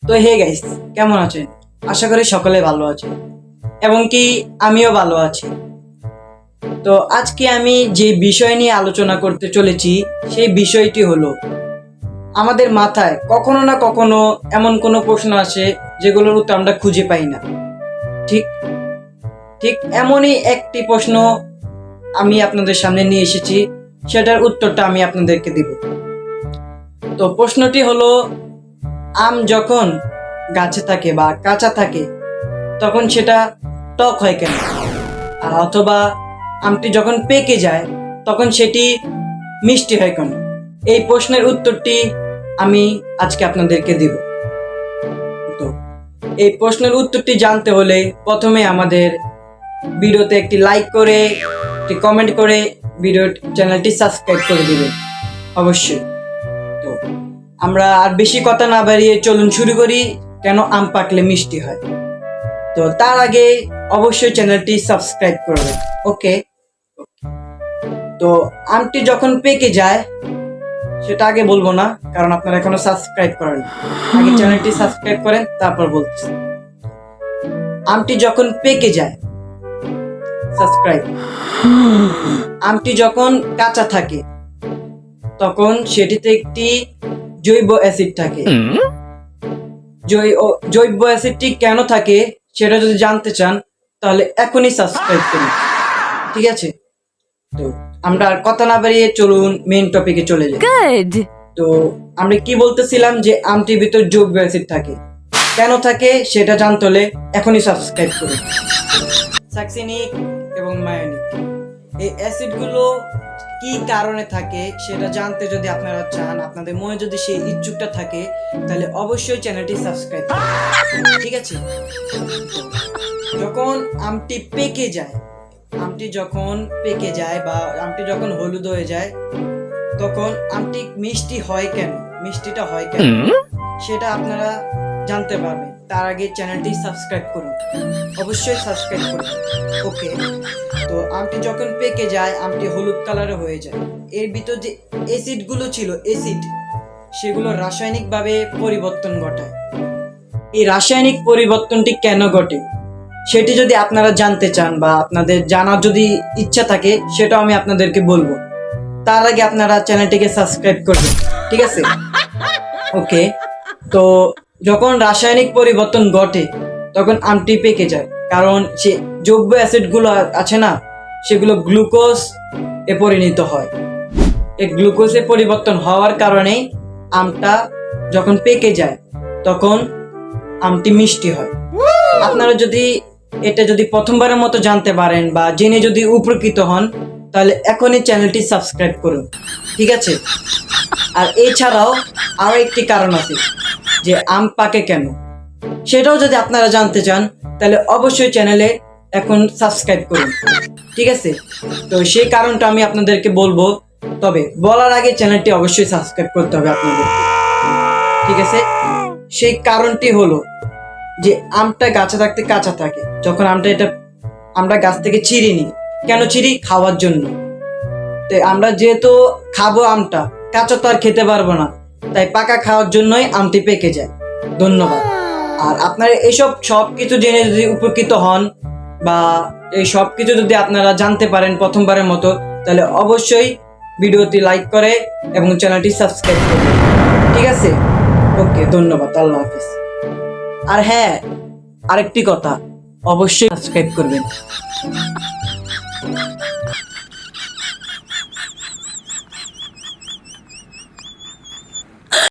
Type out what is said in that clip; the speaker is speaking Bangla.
তো হে গাইস, কেমন আছেন? আশা করি সকলে ভালো আছেন এবং কি আমিও ভালো আছি। তো আজকে আমি যে বিষয় নিয়ে আলোচনা করতে চলেছি সেই বিষয়টি হলো, আমাদের মাথায় কখনো না কখনো এমন কোনো প্রশ্ন আসে যেগুলোর উত্তর আমরা খুঁজে পাই না। ঠিক ঠিক এমনই একটি প্রশ্ন আমি আপনাদের সামনে নিয়ে এসেছি, সেটার উত্তরটা আমি আপনাদেরকে দিব। তো প্রশ্নটি হলো, আম যখন গাছে থাকে বা কাঁচা থাকে তখন সেটা টক হয় কেন? আর অথবা আমটি যখন পেকে যায় তখন সেটি মিষ্টি হয় কেন? এই প্রশ্নের উত্তরটি আমি আজকে আপনাদেরকে দিব। তো এই প্রশ্নের উত্তরটি জানতে হলে প্রথমে আমাদের ভিডিওতে একটি লাইক করে, একটি কমেন্ট করে ভিডিও চ্যানেলটি সাবস্ক্রাইব করে দিবেন অবশ্যই। তো আমরা আর বেশি কথা না বাড়িয়ে চলুন শুরু করি, কেন আম পাকলে মিষ্টি হয়। তো তার আগে অবশ্যই চ্যানেলটি সাবস্ক্রাইব করবেন। ওকে। তো আমটি যখন পেকে যায় সেটা আগে বলবো না, কারণ আপনারা এখনো সাবস্ক্রাইব করেন। আগে চ্যানেলটি সাবস্ক্রাইব করেন, তারপর বলতেছি। আমটি যখন পেকে যায়, সাবস্ক্রাইব। আমটি যখন কাঁচা থাকে তখন সেটিতে একটি জৈব অ্যাসিড থাকে। জৈব অ্যাসিডটি কেন থাকে সেটা যদি জানতে চান তাহলে এখনই সাবস্ক্রাইব করুন, ঠিক আছে? তো আমরা আর কথা না বাড়িয়ে চলুন মেইন টপিকে চলে যাই। তো আমরা কি বলতেছিলাম, যে আমটির ভিতর জৈব অ্যাসিড থাকে। কেন থাকে সেটা জানতে হলে এখনই সাবস্ক্রাইব করুন। সাকসিনিক এবং মায়োনিক এই অ্যাসিডগুলো কি কারণে থাকে সেটা জানতে যদি আপনারা চান, আপনাদের মনে যদি সেই ইচ্ছুকটা থাকে, তাহলে অবশ্যই চ্যানেলটি সাবস্ক্রাইব করুন, ঠিক আছে? যখন আমটি পেকে যায়, আমটি যখন পেকে যায় বা আমটি যখন হলুদ হয়ে যায় তখন আমটি মিষ্টি হয় কেন, মিষ্টিটা হয় কেন সেটা আপনারা জানতে পারবেন। তার আগে চ্যানেলটি সাবস্ক্রাইব করুন, অবশ্যই সাবস্ক্রাইব করুন। ওকে। তো আমটি যখন পেকে যায়, আমটি হলুদ কালারে হয়ে যায়, এর ভিতর যে অ্যাসিডগুলো ছিল, অ্যাসিড সেগুলো রাসায়নিকভাবে পরিবর্তন ঘটায়। এই রাসায়নিক পরিবর্তনটি কেন ঘটে সেটি যদি আপনারা জানতে চান বা আপনাদের জানার যদি ইচ্ছা থাকে, সেটাও আমি আপনাদেরকে বলবো। তার আগে আপনারা চ্যানেলটিকে সাবস্ক্রাইব করবেন, ঠিক আছে? ওকে। তো যখন রাসায়নিক পরিবর্তন ঘটে তখন আমটি পেকে যায়, কারণ যে জৈব অ্যাসিডগুলো আছে না, সেগুলো গ্লুকোজ এ পরিণত হয়। এই গ্লুকোজে পরিবর্তন হওয়ার কারণেই আমটা যখন পেকে যায় তখন আমটি মিষ্টি হয়। আপনারা যদি এটা যদি প্রথমবারের মতো জানতে পারেন বা জেনে যদি উপকৃত হন, তাহলে এখনই চ্যানেলটি সাবস্ক্রাইব করুন, ঠিক আছে? আর এছাড়াও আরো একটি কারণ আছে যে আম পাকে কেন, সেটাও যদি আপনারা জানতে চান তাহলে অবশ্যই চ্যানেলে এখন সাবস্ক্রাইব করুন, ঠিক আছে? তো সেই কারণটা আমি আপনাদেরকে বলবো, তবে বলার আগে চ্যানেলটি অবশ্যই সাবস্ক্রাইব করতে হবে আপনাদের, ঠিক আছে? সেই কারণটি হলো যে আমটা গাছে থাকতে কাঁচা থাকে, যখন আমরা গাছ থেকে ছিঁড়ি নি, কেন ছিঁড়ি? খাওয়ার জন্য। তো আমরা যেহেতু খাবো আমটা, কাঁচা তো আর খেতে পারবো না, তাই পাকা খাওয়ার জন্যই আমটি পেকে যায়। ধন্যবাদ। আর আপনারা এইসব সবকিছু জেনে যদি উপকৃত হন বা এই সব কিছু যদি আপনারা জানতে পারেন প্রথমবারের মতো, তাহলে অবশ্যই ভিডিওটি লাইক করে এবং চ্যানেলটি সাবস্ক্রাইব করবেন, ঠিক আছে? ওকে, ধন্যবাদ। আল্লাহ হাফিজ। আর হ্যাঁ, আরেকটি কথা, অবশ্যই সাবস্ক্রাইব করবেন।